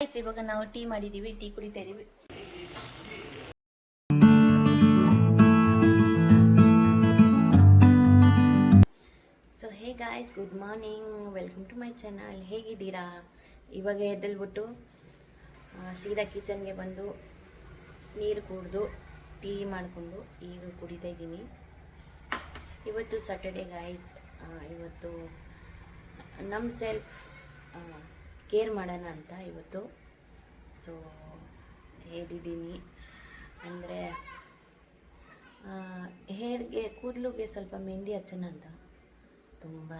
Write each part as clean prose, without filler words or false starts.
ಇವಾಗ ನಾವು ಟೀ ಮಾಡಿದ್ದೀವಿ, ಟೀ ಕುಡಿತಾ ಇದೀವಿ. So hey guys, good morning, welcome to my channel. ಹೇಗಿದ್ದೀರಾ? ಇವಾಗ ಎದ್ದೇಳ್ಬಿಟ್ಟು ಸೀದಾ ಕಿಚನ್ಗೆ ಬಂದು ನೀರು ಕುಡಿದು ಟೀ ಮಾಡಿಕೊಂಡು ಈಗ ಕುಡಿತಾ ಇದ್ದೀನಿ. ಇವತ್ತು ಸ್ಯಾಟರ್ಡೇ ಗಾಯ್ಸ್. ಇವತ್ತು ನಮ್ಮ ಸೆಲ್ಫ್ ಕೇರ್ ಮಾಡೋಣ ಅಂತ ಇವತ್ತು. ಸೊ ಎದ್ದಿದ್ದೀನಿ ಅಂದರೆ ಹೇರ್ಗೆ ಕೂದಲುಗೆ ಸ್ವಲ್ಪ ಮೆಹಂದಿ ಹಚ್ಚೋಣ ಅಂತ. ತುಂಬ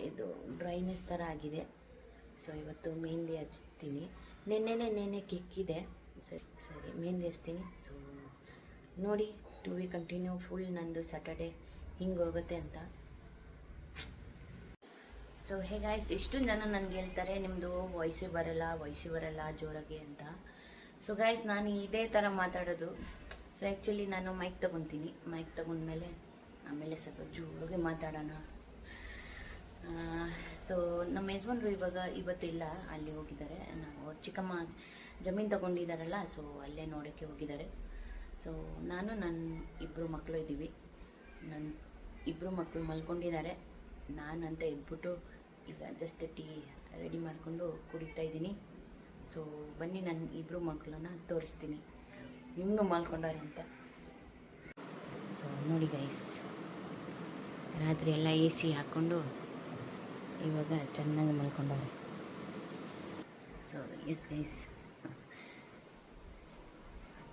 ಇದು ಡ್ರೈನೆಸ್ ಥರ ಆಗಿದೆ. ಸೊ ಇವತ್ತು ಮೆಹಂದಿ ಹಚ್ತೀನಿ. ನೆನ್ನೆ ಕೆಕ್ಕಿದೆ. ಸರಿ ಮೆಹಂದಿ ಹಚ್ತೀನಿ. ಸೊ ನೋಡಿ, ಟು ವಿ ಕಂಟಿನ್ಯೂ ಫುಲ್ ನಂದು ಸ್ಯಾಟರ್ಡೇ ಹಿಂಗೆ ಹೋಗುತ್ತೆ ಅಂತ. ಸೊ ಹೇಗಾಯ್ಸ್, ಇಷ್ಟು ಜನ ನನಗೆ ಹೇಳ್ತಾರೆ ನಿಮ್ಮದು ವಾಯ್ಸೇ ಬರಲ್ಲ ಜೋರಾಗಿ ಅಂತ. ಸೊ ಗಾಯ್ಸ್, ನಾನು ಇದೇ ಥರ ಮಾತಾಡೋದು. ಸೊ ಆ್ಯಕ್ಚುಲಿ ನಾನು ಮೈಕ್ ತೊಗೊತೀನಿ. ಮೈಕ್ ತೊಗೊಂಡ್ಮೇಲೆ ಆಮೇಲೆ ಸ್ವಲ್ಪ ಜೋರಾಗಿ ಮಾತಾಡೋಣ. ಸೊ ನಮ್ಮ ಯಜಮಾನ್ರು ಇವತ್ತು ಇಲ್ಲ, ಅಲ್ಲಿ ಹೋಗಿದ್ದಾರೆ. ನಾವು ಚಿಕ್ಕಮ್ಮ ಜಮೀನು ತೊಗೊಂಡಿದ್ದಾರಲ್ಲ, ಸೊ ಅಲ್ಲೇ ನೋಡೋಕ್ಕೆ ಹೋಗಿದ್ದಾರೆ. ಸೊ ನಾನು ನನ್ನ ಇಬ್ಬರು ಮಕ್ಕಳು ಇದ್ದೀವಿ. ನನ್ನ ಇಬ್ಬರು ಮಕ್ಕಳು ಮಲ್ಕೊಂಡಿದ್ದಾರೆ. ನಾನಂತ ಎದ್ಬಿಟ್ಟು ಈಗ ಜಸ್ಟ್ ಟೀ ರೆಡಿ ಮಾಡಿಕೊಂಡು ಕುಡಿತಾ ಇದ್ದೀನಿ. ಸೊ ಬನ್ನಿ, ನನ್ನ ಇಬ್ಬರು ಮಕ್ಕಳನ್ನ ತೋರಿಸ್ತೀನಿ ಹೆಂಗೆ ಮಲ್ಕೊಂಡಾರೆ ಅಂತ. ಸೊ ನೋಡಿ ಗೈಸ್, ರಾತ್ರಿ ಎಲ್ಲ ಎ ಸಿ ಹಾಕ್ಕೊಂಡು ಇವಾಗ ಚೆನ್ನಾಗಿ ಮಲ್ಕೊಂಡವ್ರೆ. So yes guys,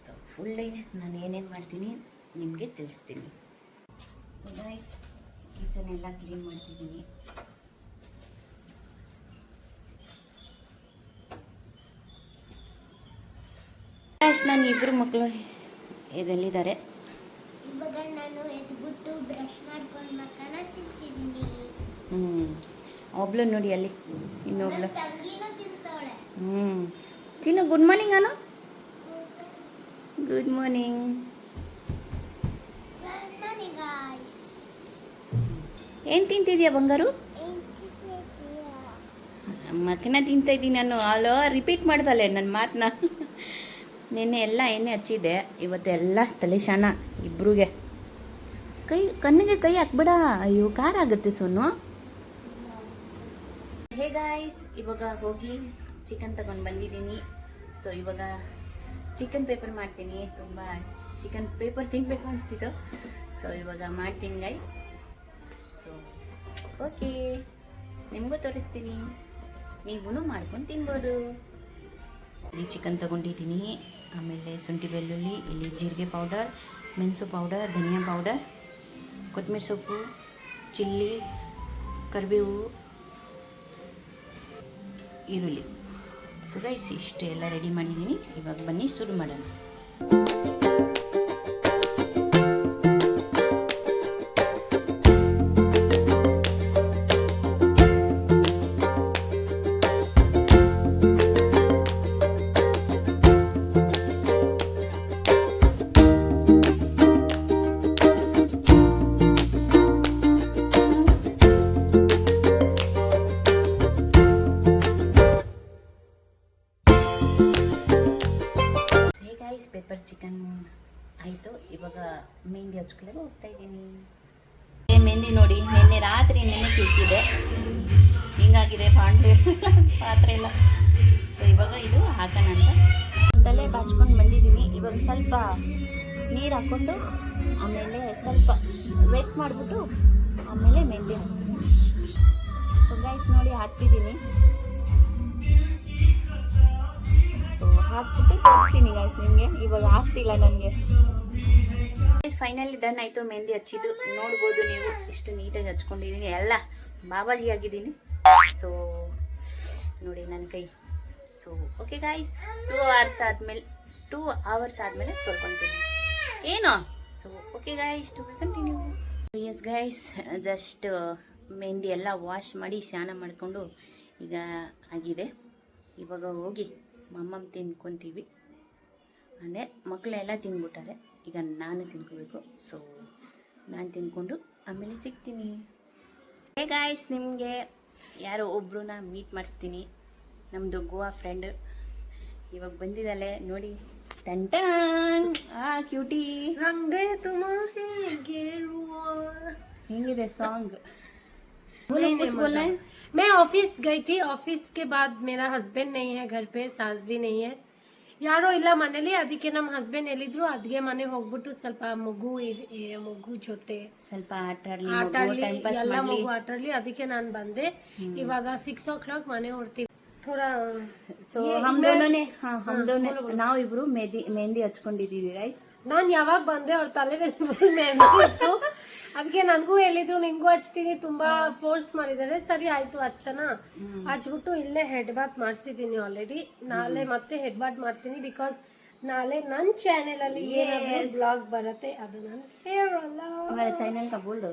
so full day ನಾನು ಏನೇನು ಮಾಡ್ತೀನಿ ನಿಮಗೆ ತಿಳಿಸ್ತೀನಿ. ಸೊ ಗೈಸ್, ಕಿಚನ್ ಎಲ್ಲ ಕ್ಲೀನ್ ಮಾಡ್ತಿದ್ದೀನಿ. ನನ್ನ ಇಬ್ಬರು ಮಕ್ಕಳು ಎದೆಲ್ಲಿದ್ದಾರೆ. ಇವಾಗ ನಾನು ಎದ್ಬಿಟ್ಟು ಬ್ರಷ್ ಮಾಡ್ಕೊಂಡು ಮಕ್ಕನ ತಿಂತಿದ್ದೀನಿ. ಒಬ್ಳು ನೋಡಿ ಅಲ್ಲಿ, ಇನ್ನೊಬ್ಳು ತಂಗಿನೂ ತಿಂತಾಳೆ. ಚಿನ್ನು, good morning Anu. Good morning. ಏನು ತಿಂತಿದ್ಯಾ ಬಂಗಾರು? ಮಕ್ಕನ ತಿಂತಾ ಇದ್ದೀನಿ ನಾನು. ಅಲೋ ರಿಪೀಟ್ ಮಾಡ್ದಲೆ ನನ್ನ ಮಾತನ್ನ. ನೆನ್ನೆ ಎಲ್ಲ ಎಣ್ಣೆ ಹಚ್ಚಿದ್ದೆ, ಇವತ್ತೆಲ್ಲ ತಲೆ ಶಾನ ಇಬ್ರಿಗೆ. ಕಣ್ಣಿಗೆ ಕೈ ಹಾಕ್ಬೇಡ, ಅಯ್ಯೋ ಖಾರ ಆಗುತ್ತೆ ಸೋನು. ಹೇ ಗಾಯ್ಸ್, ಇವಾಗ ಹೋಗಿ ಚಿಕನ್ ತಗೊಂಡು ಬಂದಿದ್ದೀನಿ. ಸೊ ಇವಾಗ ಚಿಕನ್ ಪೇಪರ್ ಮಾಡ್ತೀನಿ. ತುಂಬ ಚಿಕನ್ ಪೇಪರ್ ತಿನ್ನಬೇಕು ಅನಿಸ್ತಿತ್ತು. ಸೊ ಇವಾಗ ಮಾಡ್ತೀನಿ ಗೈಸ್. ಸೊ ಓಕೆ, ನಿಮಗೂ ತೋರಿಸ್ತೀನಿ, ನೀವು ಮಾಡ್ಕೊಂಡು ತಿನ್ಬೋದು. ಇಲ್ಲಿ ಚಿಕನ್ ತೊಗೊಂಡಿದ್ದೀನಿ. ಆಮೇಲೆ ಶುಂಠಿ ಬೆಳ್ಳುಳ್ಳಿ, ಇಲ್ಲಿ ಜೀರಿಗೆ ಪೌಡರ್, ಮೆಣಸು ಪೌಡರ್, ಧನಿಯಾ ಪೌಡರ್, ಕೊತ್ತಂಬರಿ ಸೊಪ್ಪು, ಚಿಲ್ಲಿ, ಕರಿಬೇವು, ಈರುಳ್ಳಿ. ಸೊ ಗೈಸ್, ಇಷ್ಟು ಎಲ್ಲ ರೆಡಿ ಮಾಡಿದ್ದೀನಿ. ಇವಾಗ ಬನ್ನಿ ಶುರು ಮಾಡೋಣ. ಪೇಪರ್ ಚಿಕನ್ ಆಯಿತು. ಇವಾಗ ಮೆಹಂದಿ ಹಚ್ಕೊಳ್ಳೋಕೆ ಹೋಗ್ತಾ ಇದ್ದೀನಿ. ಮೆಹಂದಿ ನೋಡಿ, ನಿನ್ನೆ ರಾತ್ರಿ ತಿಕ್ಕಿದೆ, ಹಿಂಗಾಗಿದೆ ಪಾತ್ರೆ ಎಲ್ಲ. ಸೊ ಇವಾಗ ಇದು ಹಾಕೋಣ ಅಂತ ತಲೆ ಬಾಚ್ಕೊಂಡು ಬಂದಿದ್ದೀನಿ. ಇವಾಗ ಸ್ವಲ್ಪ ನೀರು ಹಾಕ್ಕೊಂಡು ಆಮೇಲೆ ಸ್ವಲ್ಪ ವೆಟ್ ಮಾಡಿಬಿಟ್ಟು ಆಮೇಲೆ ಮೆಹಂದಿ ಹಾಕ್ತೀನಿ. ಸೊ ಗೈಸ್ ನೋಡಿ, ಹಾಕ್ತಿದ್ದೀನಿ. ಸೊ ಹಾಕ್ಬಿಟ್ಟು ತೋರಿಸ್ತೀನಿ ಗೈಸ್ ನಿಮಗೆ. ಇವಾಗ ಆಗ್ತಿಲ್ಲ ನನಗೆ. ಫೈನಲಿ ಡನ್ ಆಯಿತು. ಮೆಹಂದಿ ಹಚ್ಚಿದ್ದು ನೋಡ್ಬೋದು ನೀವು, ಇಷ್ಟು ನೀಟಾಗಿ ಹಚ್ಕೊಂಡಿದ್ದೀನಿ. ಎಲ್ಲ ಬಾಬಾಜಿ ಆಗಿದ್ದೀನಿ. ಸೊ ನೋಡಿ ನನ್ನ ಕೈ. ಸೊ ಓಕೆ ಗಾಯ್ಸ್, 2 ಅವರ್ಸ್ ಆದಮೇಲೆ ತೊಳ್ಕೊತೀನಿ ಏನೋ. So okay guys, to continue. Yes guys, just mehndi ಎಲ್ಲ ವಾಶ್ ಮಾಡಿ ಸ್ನಾನ ಮಾಡಿಕೊಂಡು ಈಗ ಆಗಿದೆ. ಇವಾಗ ಹೋಗಿ ಮಮ್ಮಮ್ಮ ತಿನ್ಕೊತೀವಿ. ಅಂದರೆ ಮಕ್ಕಳೆಲ್ಲ ತಿಂದ್ಬಿಟ್ಟಾರೆ, ಈಗ ನಾನು ತಿನ್ಕೋಬೇಕು. ಸೊ ನಾನು ತಿನ್ಕೊಂಡು ಆಮೇಲೆ ಸಿಗ್ತೀನಿ. ಹೇ ಗಾಯ್ಸ್, ನಿಮಗೆ ಯಾರೋ ಒಬ್ರನ್ನ ಮೀಟ್ ಮಾಡಿಸ್ತೀನಿ. ನಮ್ಮದು ಗೋವಾ ಫ್ರೆಂಡ್ ಇವಾಗ ಬಂದಿದ್ದಾಳೆ ನೋಡಿ. ಟಂಟನ್ ಕ್ಯೂಟಿ रंग दे तुम्हें गेरुआ। ಹೆಂಗಿದೆ ಸಾಂಗ್? नहीं, नहीं, मैं ऑफिस गई थी। ऑफिस के बाद मेरा हस्बैंड नहीं है घर पे, सास भी नहीं है, ಯಾರೋ ಇಲ್ಲ ಮನೇಲಿ. ಅದಕ್ಕೆ ನಮ್ಮ ಹಸ್ಬೆಂಡ್ ಎಲ್ಲಿದ್ರು ಅದ್ಗೆ ಮನೆ ಹೋಗ್ಬಿಟ್ಟು ಸ್ವಲ್ಪ ಮಗು ಜೊತೆ ಸ್ವಲ್ಪ ಆಟ ಆಟಾಡ್ಲಿ ಎಲ್ಲ ಮಗು ಆಟಾಡ್ಲಿ. ಅದಕ್ಕೆ ನಾನು ಬಂದೆ. ಇವಾಗ 6 o'clock ಮನೆ ಹೊಡ್ತೀವಿ. ಥೋಡಾ ಸೊ ಹಮ್ ದೋನೋನೆ ನಾವು ಇಬ್ರು ಮೆಹಂದಿ ಹಚ್ಕೊಂಡಿದೀವಿ ಗೈಸ್. ನಾನ್ ಯಾವಾಗ ಬಂದೆ ಅವ್ರ ತಲೆ ಮೆಹಂದಿ ಇತ್ತು. ಅದಕ್ಕೆ ನನ್ಗೂ ಹೇಳಿದ್ರು ನಿಮ್ಗೂ ಹಚ್ತೀನಿ, ತುಂಬಾ ಫೋರ್ಸ್ ಮಾಡಿದ್ದಾರೆ. ಸರಿ ಆಯ್ತು ಹಚ್ಚನ ಹಚ್ಬಿಟ್ಟು ಇಲ್ಲೇ ಹೆಡ್ ಬಾತ್ ಮಾಡಿಸಿದೀನಿ ಆಲ್ರೆಡಿ. ನಾಳೆ ಮತ್ತೆ ಹೆಡ್ ಬಾತ್ ಮಾಡ್ತೀನಿ, ಬಿಕಾಸ್ ನಾಳೆ ನನ್ನ ಚಾನೆಲ್ ಅಲ್ಲಿ ಏನಾದ್ರು ಬ್ಲಾಗ್ ಬರುತ್ತೆ, ಅದು ನಾನು ಹೇಳಲ್ಲ. हमारे चैनल का बोल दो.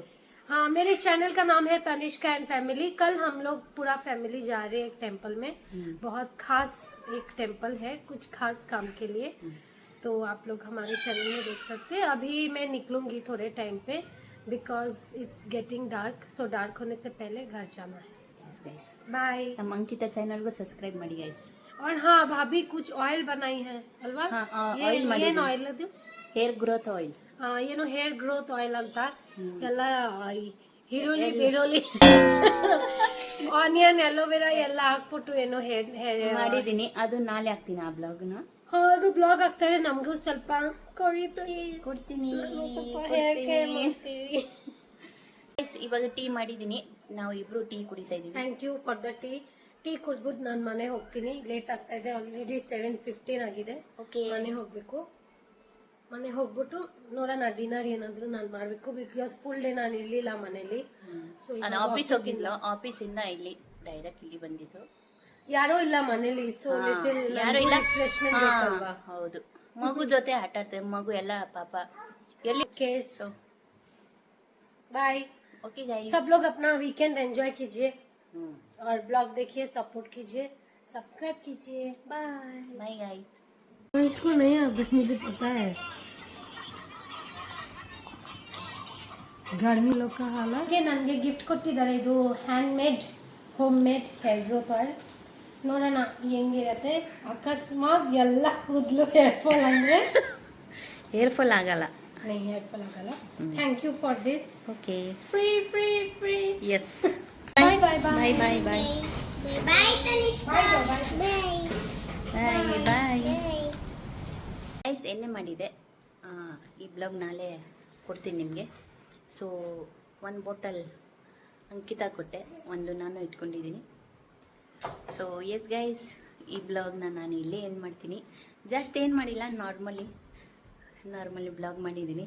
हाँ, मेरे चैनल का नाम है तनिष्का एंड फैमिली। कल हम लोग पूरा फैमिली जा रहे हैं एक टेम्पल में। बहुत खास एक टेम्पल है, कुछ खास काम के लिए, तो आप लोग हमारे चैनल में देख सकते हैं। अभी मैं निकलूंगी थोड़े टाइम पे, because it's getting dark, so dark होने से पहले घर जाना है. Guys bye. ನಮ್ಮ ಅಂಕಿತಾ ಚಾನಲ್ಗೂ ಸಬ್ಸ್ಕ್ರೈಬ್ ಮಾಡಿ ಗೈಸ್. और हाँ, भाभी कुछ ऑयल बनाई है अल्वा. हाँ, ಏನು ऑयल ಆಯಿಲ್ ಅದು? Hair growth oil. ಏನು ಹೇರ್ ಗ್ರೋತ್ ಆಯಿಲ್ ಅಂತ ಎಲ್ಲ ಈರುಳ್ಳಿ ಬೆಳ್ಳುಳ್ಳಿ ಆನಿಯನ್ ಎಲೋವೆರಾ ಎಲ್ಲ ಹಾಕ್ಬಿಟ್ಟು ಏನೋ ಹೇರ್ ಮಾಡಿದೀನಿ, ಅದು ನಾಳೆ ಹಾಕ್ತೀನಿ ಆ ಬ್ಲಾಗ್ನ. ಅದು ಬ್ಲಾಗ್ ಆಗ್ತಾರೆ. ನಮಗೂ ಸ್ವಲ್ಪ ಕೊಡಿ ಪ್ಲೀಸ್. ಕೊಡ್ತೀನಿ. ಸ್ವಲ್ಪ ಹೇರ್ ಕೇರ್ ಮಾಡ್ತೀವಿ. ಇವಾಗ ಟೀ ಮಾಡಿದೀನಿ, ನಾವು ಇಬ್ರು ಟೀ ಕುಡಿತಾ ಇದೀವಿ. Thank you for the tea ಕುಡ್ಬಿಟ್ಟು ನಾನು ಮನೆ ಹೋಗ್ತೀನಿ. ಲೇಟ್ ಆಗ್ತಾ ಇದೆ, ಆಲ್ರೆಡಿ 7:15 ಆಗಿದೆ. ಓಕೆ, ಮನೆ ಹೋಗ್ಬೇಕು. ಮನೆ ಹೋಗ್ಬಿಟ್ಟು ನೋಡೋಣ ಡಿನ್ನರ್ ಏನಾದ್ರು ನಾನು ಮಾಡಬೇಕು, ಬಿಕಾಸ್ ಫುಲ್ ಡೇ ನಾನು ಇರ್ಲಿಲ್ಲ ಮನೇಲಿ. ಸೊ ನಾನು ಆಫೀಸ್ ಹೋಗಿದ್ಲ, ಆಫೀಸಿಂದ ಇಲ್ಲಿ ಡೈರೆಕ್ಟ್ ಇಲ್ಲಿ ಬಂದಿದ್ದು. ಯಾರೋ ಇಲ್ಲ ಮನೇಲಿ, ಸೊ ಯಾರು ಇಲ್ಲ, ರಿಫ್ರೆಶ್ಮೆಂಟ್ ಬೇಕಲ್ವಾ. ಹೌದು, ಮಗು ಜೊತೆ ಆಟ ಆಡ್ತೇವೆ. ಮಗು ಎಲ್ಲ ಪಾಪ ಎಲ್ಲಿ. Case by. ओके गाइस, सब लोग अपना वीकेंड एंजॉय कीजिए और ब्लॉग देखिए, सपोर्ट कीजिए, सब्सक्राइब कीजिए. Bye bye guys. इसको नहीं आता, मुझे पता है गर्मी लोग का हालत. ನನಗೆ ಗಿಫ್ಟ್ ಕೊಟ್ಟಿದ್ದಾರೆ. ಇದು hand made home made hair growth oil. ನೋಡೋಣ ಹೆಂಗಿರತ್ತೆ. ಅಕಸ್ಮಾತ್ ಎಲ್ಲ ಕೂದಲು ಹೇರ್ ಫಾಲ್ ಅಂದ್ರೆ ಹೇರ್ ಫಾಲ್ ಆಗಲ್ಲ. नहीं, हेयर फॉल ಆಗಲ್ಲ. Thank you for this. Okay, free yes. Bye bye bye bye bye bye bye Tanishka. Bye. Bye bye bye guys. ಎಣ್ಣೆ ಮಾಡಿದೆ, ಈ ಬ್ಲಾಗ್ ನಾಳೆ ಕೊಡ್ತೀನಿ ನಿಮಗೆ. ಸೊ 1 ಬಾಟಲ್ ಅಂಕಿತಾ ಕೊಟ್ಟೆ, 1 ನಾನು ಇಟ್ಕೊಂಡಿದ್ದೀನಿ. ಸೊ ಎಸ್ ಗೈಸ್, ಈ ಬ್ಲಾಗ್ನ ನಾನು ಇಲ್ಲೇ ಏನು ಮಾಡ್ತೀನಿ. ಜಾಸ್ತಿ ಏನು ಮಾಡಿಲ್ಲ, ನಾರ್ಮಲಿ ಬ್ಲಾಗ್ ಮಾಡಿದ್ದೀನಿ.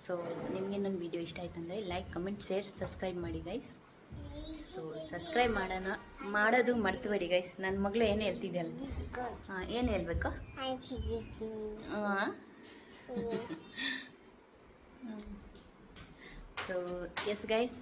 ಸೊ ನಿಮಗೆ ನನ್ನ ವಿಡಿಯೋ ಇಷ್ಟ ಆಯ್ತು ಅಂದರೆ ಲೈಕ್, ಕಮೆಂಟ್, ಶೇರ್, ಸಬ್ಸ್ಕ್ರೈಬ್ ಮಾಡಿ ಗೈಸ್. ಸೊ ಸಬ್ಸ್ಕ್ರೈಬ್ ಮಾಡೋದು ಮರ್ತಬೇಡಿ ಗೈಸ್. ನನ್ನ ಮಗಳು ಏನು ಹೇಳ್ತಿದ್ಯಲ್ಲ, ಏನು ಹೇಳ್ಬೇಕು? So yes guys,